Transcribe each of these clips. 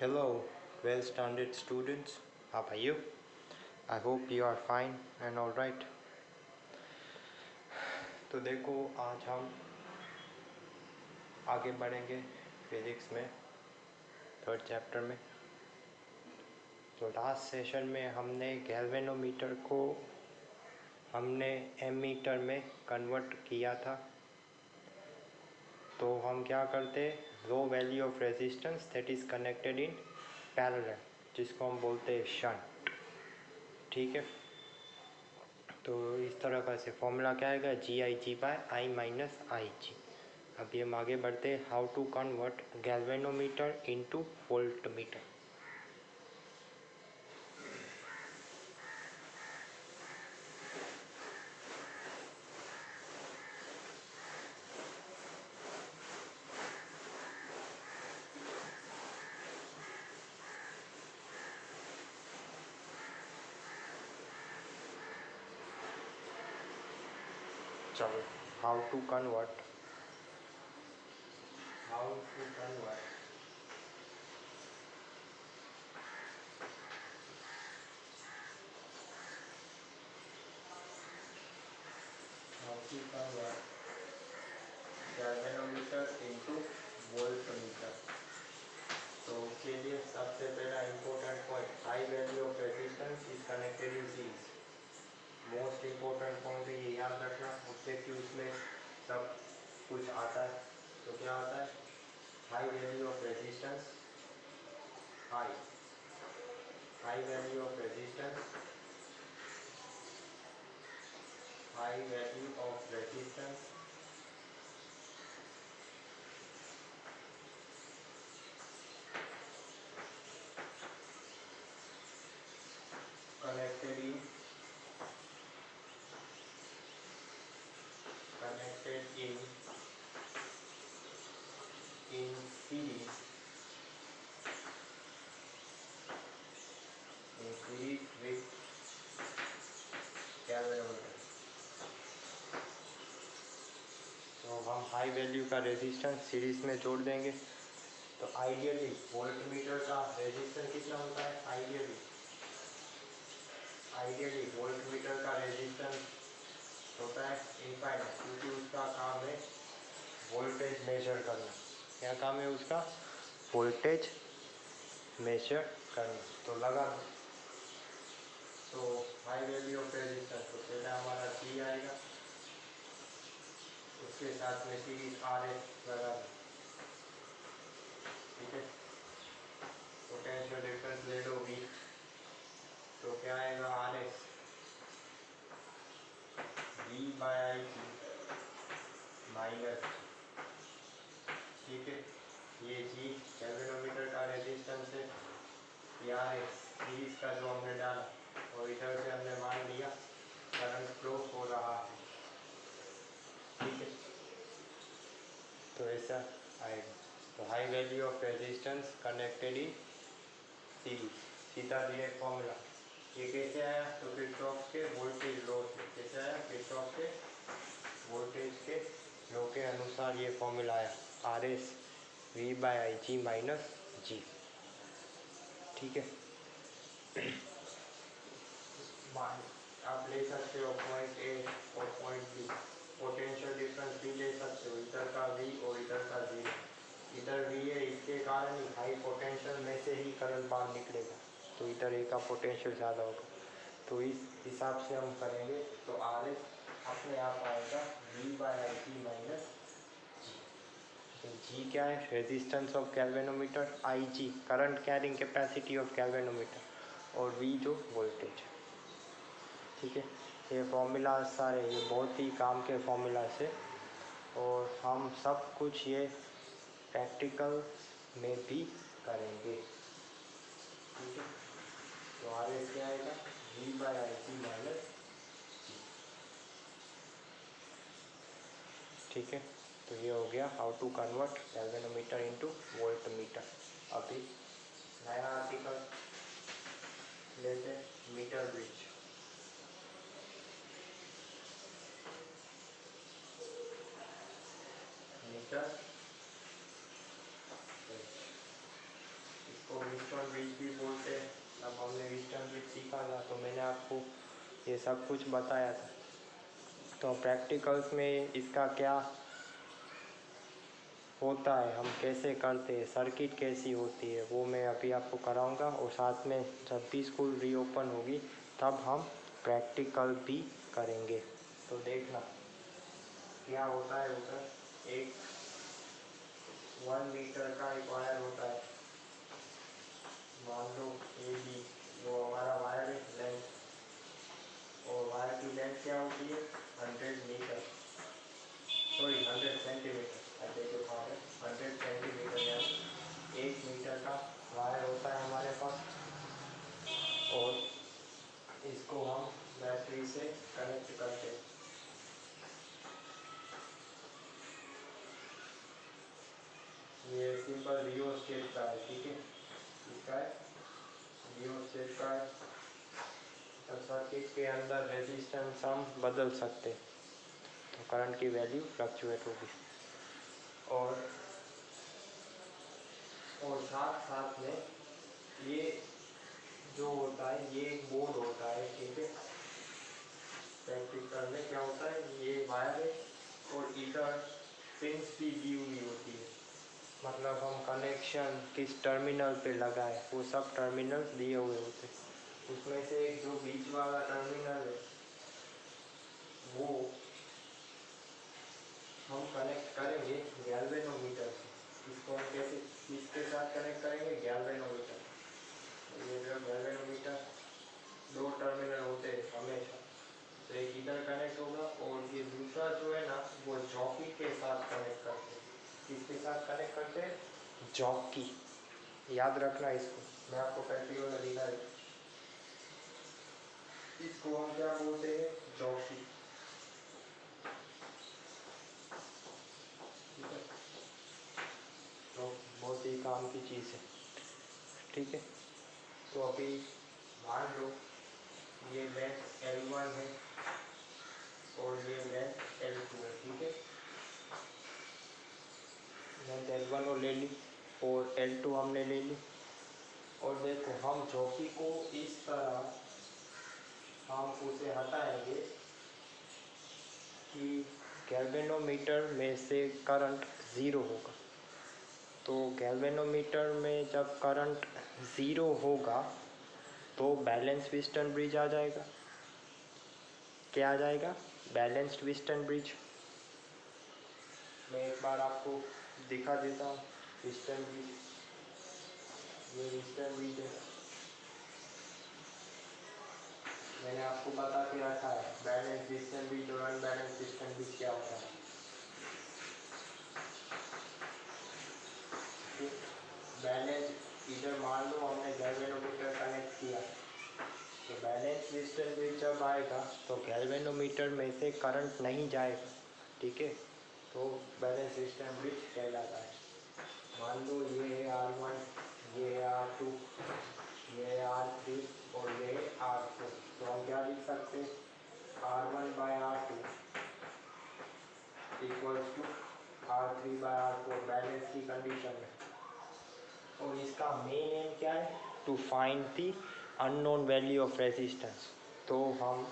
Hello, well standard students. How are you? I hope you are fine and all right. तो देखो आज हम आगे बढ़ेंगे फिजिक्स में थर्ड चैप्टर में। तो लास्ट सेशन में हमने गैल्वेनोमीटर को हमने एमीटर में कन्वर्ट किया था। तो हम क्या करते, low value of resistance that is connected in parallel, जिसको हम बोलते हैं शंट। ठीक है, तो इस तरह का से फॉर्मूला क्या आएगा, GIG by I minus IG। अभी हम आगे बढ़ते हैं, how to convert galvanometer into voltmeter. चलो, how to convert how to convert how to convert galvanometer into voltmeter. तो उसके लिए सबसे पहला important point, high value of resistance is connected in series. Most important point ये याद रखना, objectives में सब कुछ आता है। तो क्या आता है, high value of resistance, high high value of resistance, high value of resistance connected in connected in series with galvanometer. तो हम हाई वैल्यू का रेजिस्टेंस सीरीज में जोड़ देंगे। तो आइडियली वोल्टमीटर का रेजिस्टेंस कितना होता है, आइडियली वोल्टमीटर का रेजिस्टेंस होता है इनफाइनाइट, क्योंकि उसका काम है वोल्टेज मेजर करना। क्या काम है उसका, वोल्टेज मेजर करना। तो लगा दो। तो हाई वैल्यू ऑफ रेजिस्टेंस, तो पहला हमारा G आएगा, उसके साथ में सीरीज RS लगा दो। ठीक है, पोटेंशियल डिफरेंस ले लो V। तो क्या आएगा, RS V by IG minus. ठीक है, ये G गैल्वेनोमीटर का रेजिस्टेंस है, ये RS सीरीज का जो हमने डाला, और इधर से हमने मान लिया करंट फ्लो हो रहा है। ठीक है, तो ऐसा आएगा। तो high value of resistance connected in series, सीधा डायरेक्ट फॉर्मूला। ये कैसे आया, तो किरचॉफ के वोल्टेज लॉ से। कैसे आया, किरचॉफ के वोल्टेज के लॉ के अनुसार ये फॉर्मूला आया, RS V by IG minus G। ठीक है, आप ले सकते हो पॉइंट ए और पॉइंट बी, पोटेंशियल डिफरेंस भी ले सकते हो, इधर का V और इधर का 0। इधर V है, इसके कारण ही हाई पोटेंशियल में से ही करंट बाहर निकलेगा, तो इधर ए का पोटेंशियल ज़्यादा होगा। तो इस हिसाब से हम करेंगे तो RS अपने आप आएगा V by IG minus G। G क्या है, resistance of galvanometer, IG current carrying capacity of galvanometer, और V जो वोल्टेज है। ठीक है, ये फॉर्मूला सारे ये बहुत ही काम के फॉर्मूला से, और हम सब कुछ ये प्रैक्टिकल में भी करेंगे। ठीक है, तो आगे क्या आएगा, V by IG minus G। ठीक है, तो ये हो गया how to convert galvanometer into voltmeter. अभी नया आर्टिकल लेते, मीटर ब्रिज। मीटर ब्रिज, इसको व्हीटस्टोन ब्रिज भी बोलते हैं। अब हमने व्हीटस्टोन ब्रिज सीखा था तो मैंने आपको ये सब कुछ बताया था। तो प्रैक्टिकल्स में इसका क्या होता है, हम कैसे करते हैं, सर्किट कैसी होती है, वो मैं अभी आपको कराऊंगा। और साथ में जब भी स्कूल रीओपन होगी तब हम प्रैक्टिकल भी करेंगे। तो देखना क्या होता है उधर। एक 1 मीटर का एक वायर होता है, मान लो ए बी, वो हमारा वायर है लेंथ, और वायर की लेंथ क्या होती है 100 मीटर, सॉरी 100 सेंटीमीटर, 100 सेंटीमीटर यानी 1 मीटर का वायर होता है हमारे पास। और इसको हम बैटरी से कनेक्ट करते हैं। ये सिंपल रियोस्टेट का है, ठीक है, इसका है रियोस्टेट का है। तो सर्किट के अंदर रेजिस्टेंस हम बदल सकते हैं, तो करंट की वैल्यू फ्लक्चुएट होगी। और साथ साथ में ये जो होता है ये एक बोर्ड होता है, ठीक है। प्रैक्टिकल में क्या होता है, ये वायर है और इधर पिंस भी दी हुई होती है, मतलब हम कनेक्शन किस टर्मिनल पे लगाए वो सब टर्मिनल्स दिए हुए होते हैं। उसमें से एक जो बीच वाला टर्मिनल है वो हम कनेक्ट करेंगे गैल्वेनोमीटर से। इसको हम कैसे किसके साथ कनेक्ट करेंगे, गैल्वेनोमीटर। ये जो गैल्वेनोमीटर 2 टर्मिनल होते हैं हमेशा, तो एक इधर कनेक्ट होगा और ये दूसरा जो है ना वो जॉकी के साथ कनेक्ट करते हैं। किसके साथ कनेक्ट करते हैं, जॉकी। याद रखना इसको, मैं आपको प्रैक्टिकल में दिखा रही। इसको हम क्या बोलते हैं, जॉकी, ठीक है। तो बहुत ही काम की चीज़ है, ठीक है। तो अभी मान लो ये लेंथ L1 है और ये लेंथ L2 है, ठीक है। लेंथ L1 और ले ली और L2 हमने ले ली। और देखो हम जॉकी को इस तरह हम उसे हटाएंगे कि गैल्वेनोमीटर में से करंट ज़ीरो होगा। तो गैल्वेनोमीटर में जब करंट ज़ीरो होगा तो बैलेंस व्हीटस्टोन ब्रिज आ जाएगा। क्या आ जाएगा, बैलेंस्ड व्हीटस्टोन ब्रिज। मैं एक बार आपको दिखा देता हूँ व्हीटस्टोन ब्रिज। ये व्हीटस्टोन ब्रिज है, मैंने आपको बता के रखा है बैलेंस व्हीटस्टोन ब्रिज और अनबैलेंस व्हीटस्टोन ब्रिज क्या होता है। बैलेंस, इधर मान लो हमने गैल्वेनोमीटर कनेक्ट किया, तो बैलेंस व्हीटस्टोन ब्रिज जब आएगा तो गैल्वेनोमीटर में से करंट नहीं जाएगा, ठीक है। तो बैलेंस व्हीटस्टोन ब्रिज कहलाता है। मान लो ये है R1, ये है R2, ये है R3 और ये है R4। तो हम क्या लिख सकते हैं, R1/R2 equals to R3/R4 balance की कंडीशन में। और इसका मेन एम क्या है, to find the unknown value of resistance. तो हम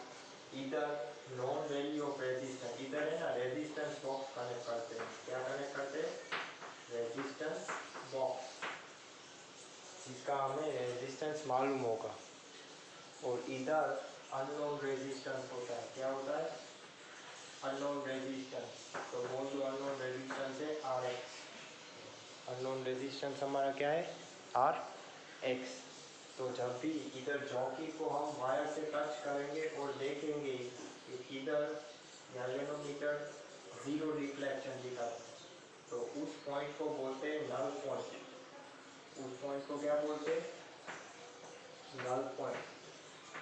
इधर नॉन वैल्यू ऑफ रेजिस्टेंस, इधर है ना रेजिस्टेंस बॉक्स कनेक्ट करते हैं। क्या कनेक्ट करते हैं, रेजिस्टेंस बॉक्स, जिसका हमें रेजिस्टेंस मालूम होगा। और इधर अननोन रेजिस्टेंस होता है, क्या होता है, अननोन रेजिस्टेंस। तो बोल दो अननोन रेजिस्टेंस है RX। अननोन रेजिस्टेंस हमारा क्या है, RX। तो जब भी इधर जॉकी को हम वायर से टच करेंगे और देखेंगे कि इधर गैल्वेनोमीटर ज़ीरो रिफ्लेक्शन दिखा है, तो उस पॉइंट को बोलते हैं नल पॉइंट। उस पॉइंट को क्या बोलते हैं, नल पॉइंट।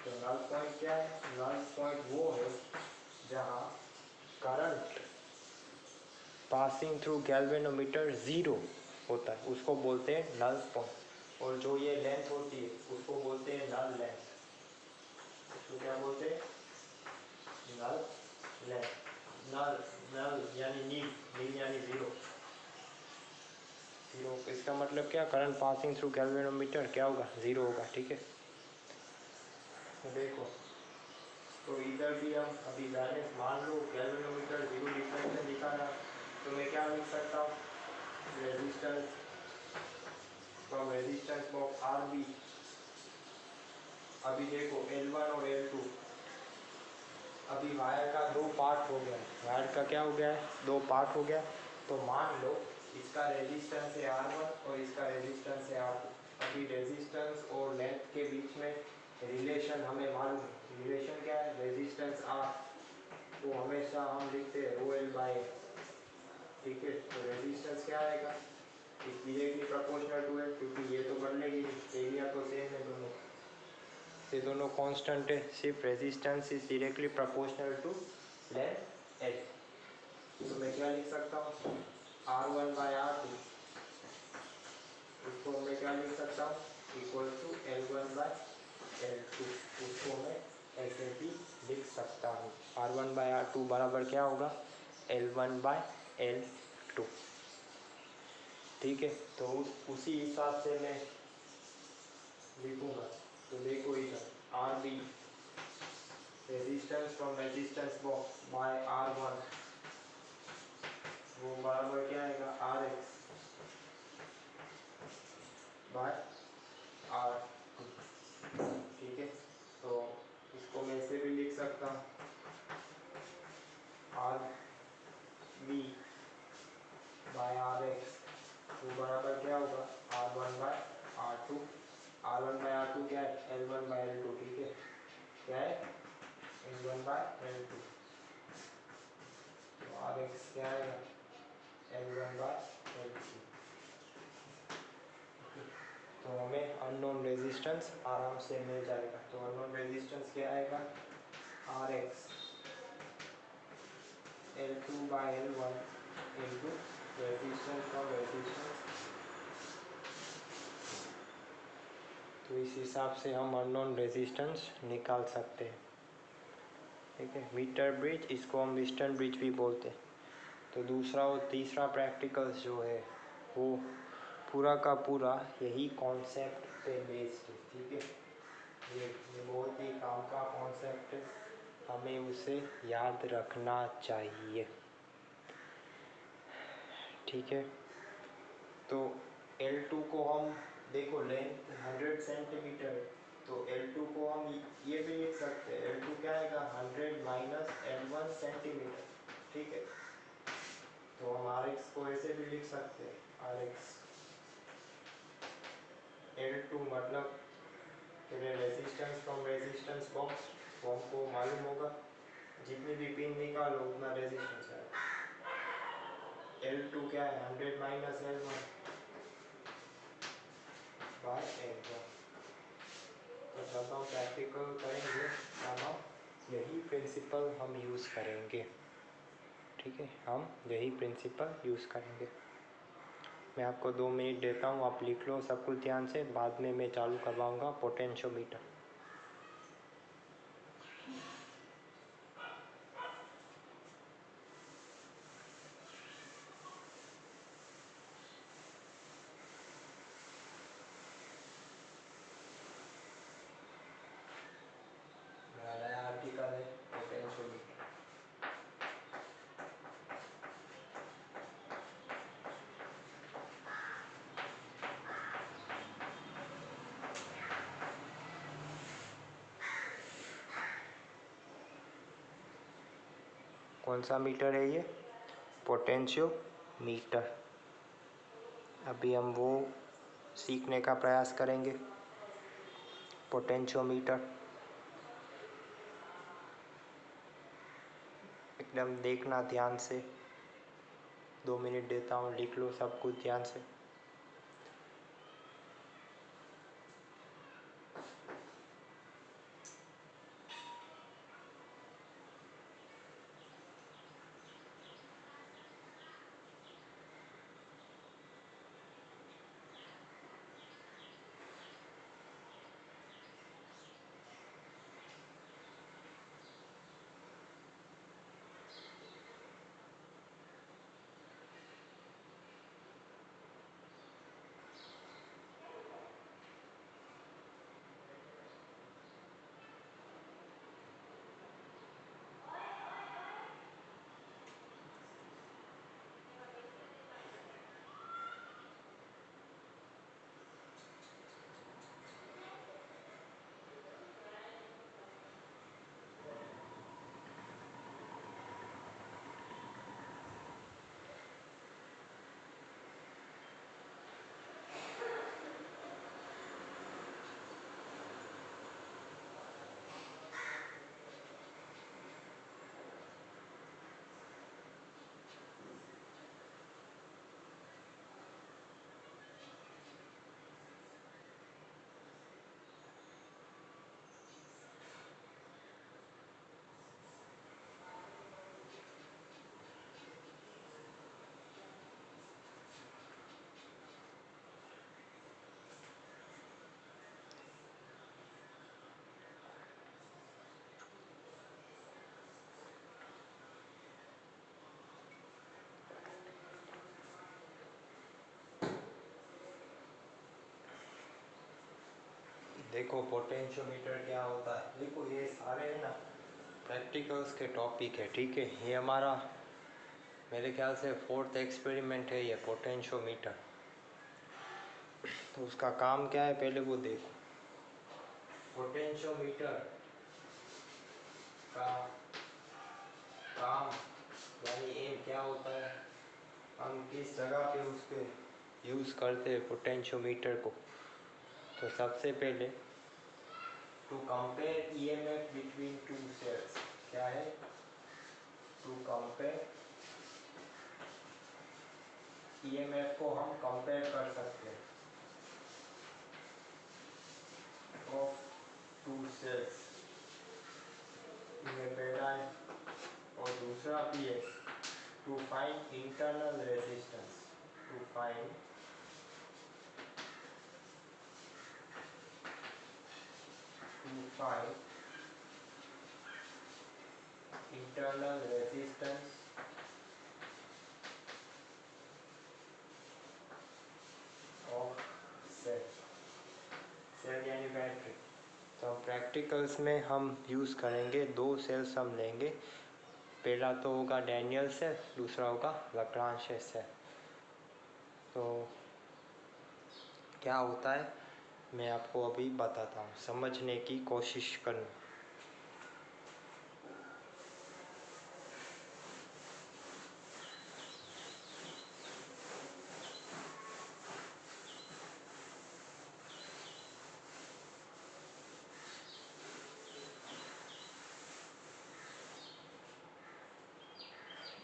तो नल पॉइंट क्या है, नल पॉइंट वो है जहाँ current passing through galvanometer zero होता है, उसको बोलते हैं नल पॉइंट। और जो ये लेंथ होती है उसको बोलते हैं नल लेंथ। उसको क्या बोलते हैं, नल लेंथ। नल, नल यानी नील, नील यानी ज़ीरो, जीरो। इसका मतलब क्या, करंट पासिंग थ्रू गैल्वेनोमीटर क्या होगा, ज़ीरो होगा। ठीक है, तो देखो, तो इधर भी हम अभी बैलेंस मान लो, गैल्वेनोमीटर जीरो डिफ्लेक्शन दिखा रहा, तो मैं क्या लिख सकता हूँ, resistance from resistance box R B. अभी देखो L1 और L2, अभी वायर का दो पार्ट हो गया है, वायर का क्या हो गया है, दो पार्ट हो गया। तो मान लो इसका रेजिस्टेंस है R1 और इसका रेजिस्टेंस है R2। अभी रेजिस्टेंस और लेंथ के बीच में रिलेशन हमें मालूम है। रिलेशन क्या है, रेजिस्टेंस R, वो हमेशा हम लिखते हैं रो एल बाय। ठीक है, तो रेजिस्टेंस क्या आएगा, इस डायरेक्टली प्रोपोर्शनल टू है, क्योंकि ये तो बदलेगी, एरिया तो सेम है दोनों, ये दोनों कांस्टेंट है, सिर्फ resistance is directly proportional to length L. तो मैं क्या लिख सकता हूँ, R1 बाय R2, उसको मैं क्या लिख सकता हूँ, equal to L1 bye L2, उसको मैं ऐसे भी लिख सकता हूँ। R1 बाय R2 बराबर क्या होगा, L1 बाय L2। ठीक है, तो उसी हिसाब से मैं लिखूँगा। तो देखो इधर R B, resistance from resistance box by R1, वो बराबर क्या आएगा, आर एक्स बाय R2। ठीक है, तो इसको मैं ऐसे भी लिख सकता हूँ, R B by R X, वो बराबर क्या होगा, R1 bye R2। R1 bye R2 क्या है, L1 बाय L2। ठीक है, क्या है, L1 बाय L2। तो आर एक्स क्या आएगा, L1 बाय L2। तो हमें अननोन रेजिस्टेंस आराम से मिल जाएगा। तो अननोन रेजिस्टेंस क्या आएगा, R X L2 by L1 into resistance from resistance. तो इस हिसाब से हम अननोन रेजिस्टेंस निकाल सकते हैं। ठीक है, मीटर ब्रिज, इसको हम ईस्टर्न ब्रिज भी बोलते हैं। तो दूसरा और तीसरा प्रैक्टिकल्स जो है वो पूरा का पूरा यही कॉन्सेप्ट पे बेस्ड है। ठीक है, ये बहुत ही काम का कॉन्सेप्ट है, हमें उसे याद रखना चाहिए। ठीक है, तो L2 को हम देखो, लेंथ 100 सेंटीमीटर है, तो L2 को हम ये भी लिख सकते हैं, L2 क्या आएगा, 100 माइनस L1 सेंटीमीटर। ठीक है, तो हम RX को ऐसे भी लिख सकते हैं, RX L2 मतलब रेजिस्टेंस फ्रॉम रेजिस्टेंस बॉक्स, वो हमको मालूम होगा, जितनी भी पिन निकालो उतना रेजिस्टेंस है। L2 क्या है, 100 माइनस L1 बाय L1। तो जब हम प्रैक्टिकल करेंगे तब हम यही प्रिंसिपल हम यूज़ करेंगे। ठीक है, हम यही प्रिंसिपल यूज़ करेंगे। मैं आपको 2 मिनट देता हूँ, आप लिख लो सब कुछ ध्यान से, बाद में मैं चालू करवाऊँगा पोटेंशियोमीटर। नया आर्टिकल है पोटेंशियोमीटर। कौन सा मीटर है ये, पोटेंशियोमीटर। अभी हम वो सीखने का प्रयास करेंगे, पोटेंशियोमीटर। एकदम देखना ध्यान से, 2 मिनट देता हूँ, लिख लो सब कुछ ध्यान से। देखो पोटेंशियोमीटर क्या होता है। देखो ये सारे है ना प्रैक्टिकल्स के टॉपिक है, ठीक है। ये हमारा मेरे ख्याल से 4th एक्सपेरिमेंट है ये पोटेंशियोमीटर। तो उसका काम क्या है पहले वो देखो। पोटेंशियोमीटर का काम यानी एम क्या होता है, हम किस जगह पे उसके यूज़ करते हैं पोटेंशियोमीटर को। तो सबसे पहले to compare EMF between two cells, क्या है, टू कंपेयर ईएमएफ को हम कंपेयर कर सकते हैं ऑफ टू सेल्स, ये पहला है। और दूसरा भी है to find internal resistance, to find internal resistance of cell यानी बैटरी। तो प्रैक्टिकल्स में हम यूज़ करेंगे, दो सेल्स हम लेंगे। पहला तो होगा डैनियल सेल, दूसरा होगा लैग्रांज सेल। तो क्या होता है मैं आपको अभी बताता हूँ, समझने की कोशिश करना।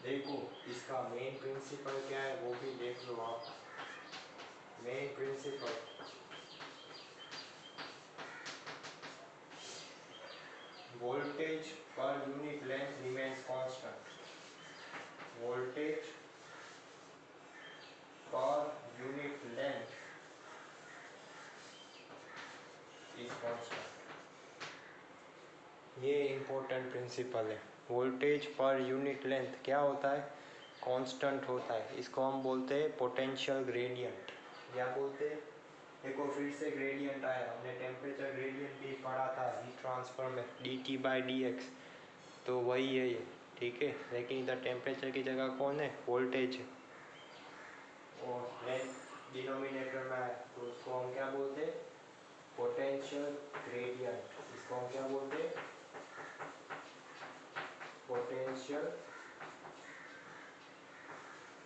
देखो इसका मेन प्रिंसिपल क्या है वो भी देख लो आप। Main principle voltage per unit length remains constant, voltage per unit length is constant। ये इम्पोर्टेंट प्रिंसिपल है। वोल्टेज पर यूनिट लेंथ क्या होता है, कांस्टेंट होता है। इसको हम बोलते हैं पोटेंशियल ग्रेडियंट। क्या बोलते हैं, देखो फिर से ग्रेडियंट आया, हमने टेम्परेचर ग्रेडियंट भी पढ़ा था हीट ट्रांसफर में, dt/dx। तो वही है ये, ठीक है। लेकिन इधर टेम्परेचर की जगह कौन है, वोल्टेज है, और लेंथ डिनोमिनेटर में है। तो उसको हम क्या बोलते हैं, पोटेंशियल ग्रेडियंट। इसको हम क्या बोलते हैं, पोटेंशियल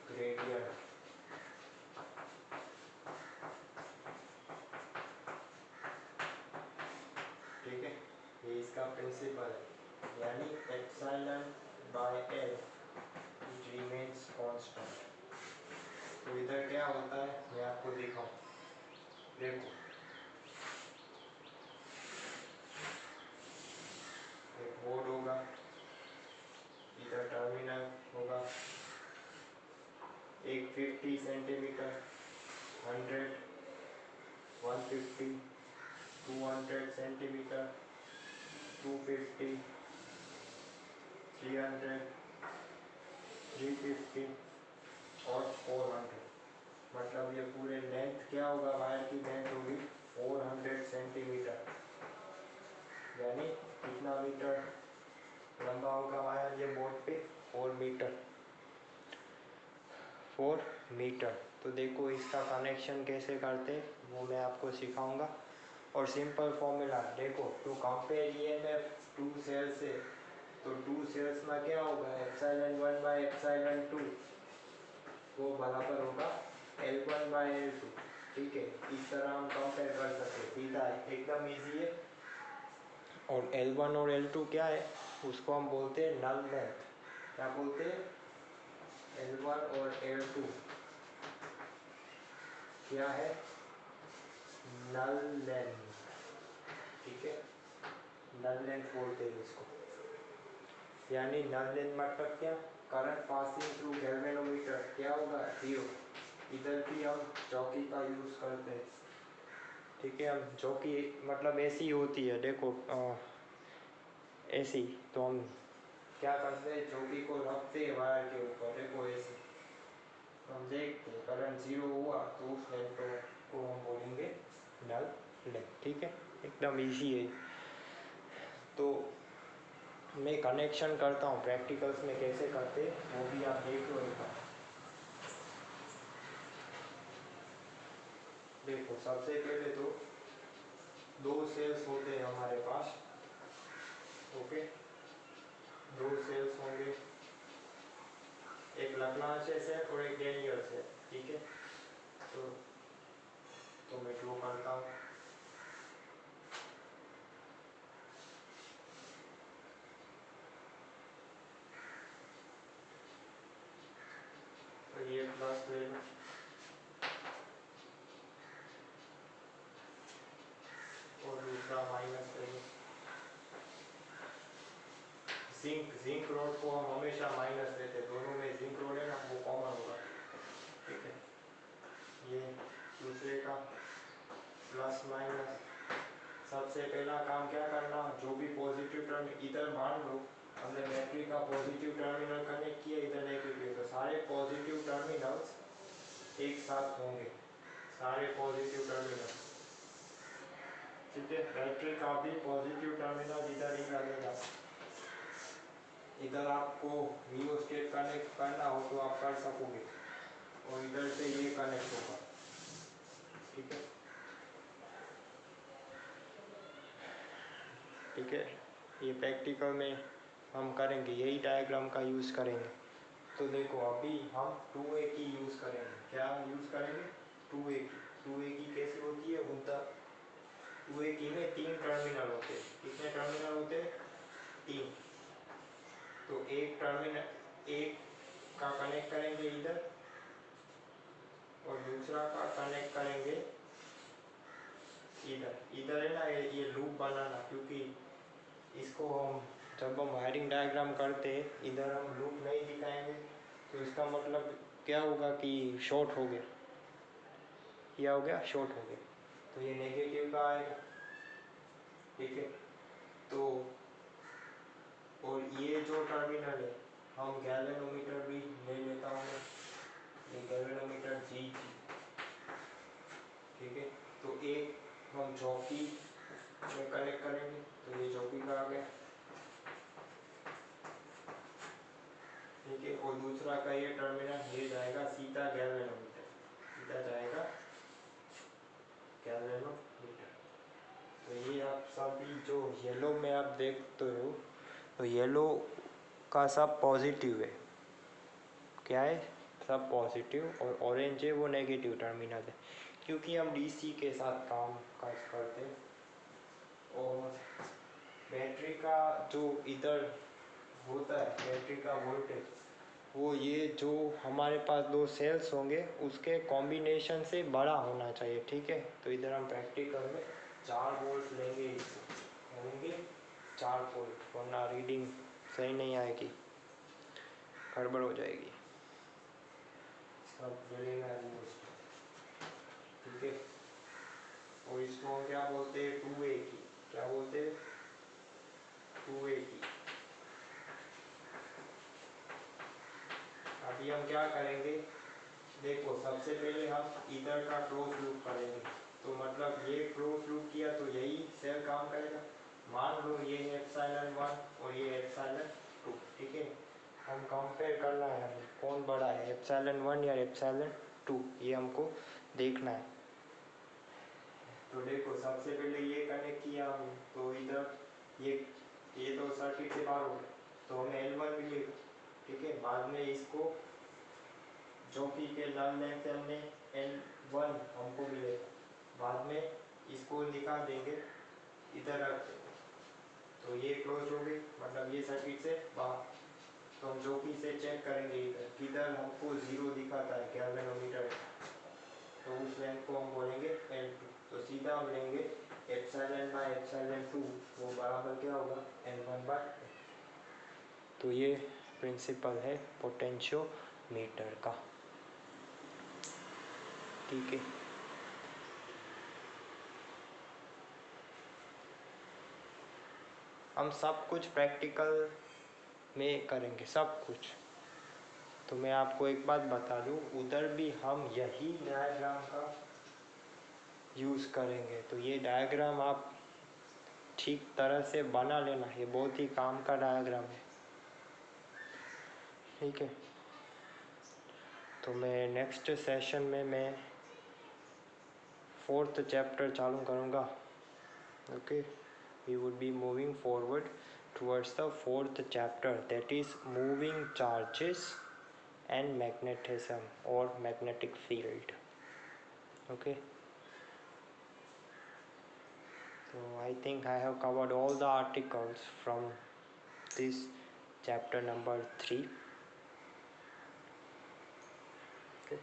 ग्रेडियंट, ठीक है। ये इसका प्रिंसिपल है, यानी epsilon by L it remains constant. तो इधर क्या होता है मैं आपको दिखाऊं। देखो एक बोर्ड होगा, इधर टर्मिनल होगा, एक 50 सेंटीमीटर, 100, 150, 200 सेंटीमीटर, 250, 300, 350 और 400। मतलब ये पूरे लेंथ क्या होगा, वायर की लेंथ होगी 400 सेंटीमीटर। यानी कितना मीटर लंबा होगा वायर ये बोर्ड पे, 4 मीटर, 4 मीटर। तो देखो इसका कनेक्शन कैसे करते वो मैं आपको सिखाऊंगा। और सिंपल फॉर्मूला देखो, to compare EMF two cell से, तो टू सेल्स में क्या होगा, ε1/ε2 वो बराबर होगा L1/L2, ठीक है। इस तरह हम कंपेयर कर सकते, सीधा एकदम इजी है। और L1 और L2 क्या है, उसको हम बोलते हैं नल लेंथ। क्या बोलते हैं, L1 और L2 क्या है, नल लेंथ, ठीक है। नल लेंथ बोलते हैं इसको। यानी नल लेंथ मतलब क्या, करंट पासिंग थ्रू गैल्वेनोमीटर क्या होगा, 0। इधर भी हम चौकी का यूज़ करते हैं, ठीक है। हम चौकी मतलब ऐसी होती है, देखो ऐसी। तो हम क्या करते हैं, चौकी को रखते हैं वायर के ऊपर, देखो ऐसे। तो हम देखते हैं करंट 0 हुआ तो उस लेंथ को हम बोलेंगे नल लेंथ, ठीक है। एकदम इजी है। तो मैं कनेक्शन करता हूँ, प्रैक्टिकल्स में कैसे करते वो भी आप देख लो एक बार। देखो सबसे पहले तो दो सेल्स होते हैं हमारे पास, ओके। दो सेल्स होंगे, एक लग्रांज है और एक डेनियल है, ठीक है। तो मैं ड्रॉ करता हूँ। तो ये प्लस ले लो और दूसरा माइनस ले लो। जिंक रोड को हम हमेशा माइनस लेते हैं, दोनों में जिंक रोड है ना वो कॉमन होगा, ठीक है। ये दूसरे का प्लस माइनस। सबसे पहला काम क्या करना, जो भी पॉजिटिव टर्मिनल, इधर मान लो हमने बैटरी का पॉजिटिव टर्मिनल कनेक्ट किया, इधर नेगेटिव, तो सारे पॉजिटिव टर्मिनल्स एक साथ होंगे, सारे पॉजिटिव टर्मिनल, ठीक है। बैटरी का भी पॉजिटिव टर्मिनल इधर ही लगेगा। इधर आपको रियोस्टेट कनेक्ट करना हो तो आप कर सकोगे, और इधर से ये कनेक्ट होगा, ठीक है। ठीक है, ये प्रैक्टिकल में हम करेंगे, यही डायग्राम का यूज़ करेंगे। तो देखो अभी हम 2A की यूज़ करेंगे। क्या यूज़ करेंगे? 2A की। 2A की कैसी होती है? उनका 2A की में 3 टर्मिनल होते हैं। कितने टर्मिनल होते हैं? 3। तो एक टर्मिनल, एक का कनेक्ट करेंगे इधर और दूसरा का कनेक्ट करेंगे इधर। इधर है ना ये लूप बनाना, क्योंकि इसको हम जब हम वायरिंग डायग्राम करते हैं इधर हम लूप नहीं दिखाएंगे, तो इसका मतलब क्या होगा कि शॉर्ट हो गया, क्या हो गया? शॉर्ट हो गया। तो ये नेगेटिव का आएगा, ठीक है। तो और ये जो टर्मिनल है, हम गैल्वेनोमीटर भी ले लेता हूँ मैं, ये गैल्वेनोमीटर जी, ठीक है। तो एक हम चौकी में कनेक्ट करेंगे, तो ये चौकी का आ गया, ठीक है। और दूसरा का ये टर्मिनल ये जाएगा सीधा गैल्वेनोमीटर, सीधा जाएगा गैल्वेनोमीटर। तो ये आप सभी जो येलो में आप देखते हो, तो येलो का सब पॉजिटिव है, क्या है? सब पॉजिटिव, और ऑरेंज है वो नेगेटिव टर्मिनल है, क्योंकि हम डीसी के साथ काम करते हैं। और बैटरी का जो इधर होता है, बैटरी का वोल्टेज, वो ये जो हमारे पास दो सेल्स होंगे उसके कॉम्बिनेशन से बड़ा होना चाहिए, ठीक है। तो इधर हम प्रैक्टिकल में 4 वोल्ट लेंगे, लेंगे 4 वोल्ट, वरना रीडिंग सही नहीं आएगी, गड़बड़ हो जाएगी। सब ले लेना है, ठीक है। और इसको हम क्या बोलते हैं? 2A की। क्या बोलते हैं? 2A की। अभी हम क्या करेंगे? देखो सबसे पहले हम इधर का क्लोज लूप करेंगे, तो मतलब ये क्लोज लूप किया तो यही सेल काम करेगा। मान लो ये है एप्सिलॉन 1 और ये एप्सिलॉन 2, ठीक है। हम कंपेयर करना है हमें, कौन बड़ा है, एप्सिलॉन 1 या एप्सिलॉन 2, ये हमको देखना है। तो देखो सबसे पहले ये कनेक्ट किया हमने, तो इधर ये तो सर्किट से बाहर हो गया, तो हमें L1 मिलेगा, ठीक है। बाद में इसको जो कि के नल लेंथ से हमने L1 हमको मिलेगा, बाद में इसको निकाल देंगे, इधर रख देंगे, तो ये क्लोज हो गई, मतलब ये सर्किट से बाहर। तो हम जो कि से चेक करेंगे इधर, किधर हमको 0 दिखाता है गैल्वेनोमीटर, तो उस लेंथ को हम बोलेंगे L2। तो सीधा हम लेंगे एप्सिलॉन बाय एप्सिलॉन 2, वो बराबर क्या होगा? L1 bye. तो ये प्रिंसिपल है पोटेंशियोमीटर का, ठीक है। हम सब कुछ प्रैक्टिकल में करेंगे, सब कुछ। तो मैं आपको एक बात बता दूं, उधर भी हम यही डायग्राम का यूज़ करेंगे। तो ये डायग्राम आप ठीक तरह से बना लेना। ये बहुत ही काम का डायग्राम है, ठीक है। तो मैं नेक्स्ट सेशन में मैं 4th चैप्टर चालू करूँगा। Okay, we would be moving forward towards the 4th chapter, that is moving charges and magnetism or magnetic field. Okay, so I think I have covered all the articles from this chapter number 3. Okay,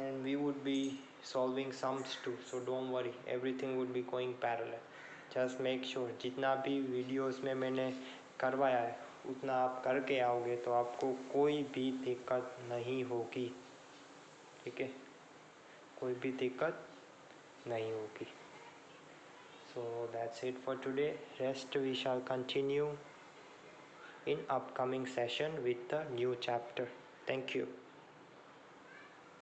and we would be solving sums too, so don't worry, everything would be going parallel. Just make sure जितना भी videos में मैंने करवाया है उतना आप करके आओगे तो आपको कोई भी दिक्कत नहीं होगी, ठीक है, कोई भी दिक्कत नहीं होगी। So that's it for today, rest we shall continue in upcoming session with the new chapter. Thank you.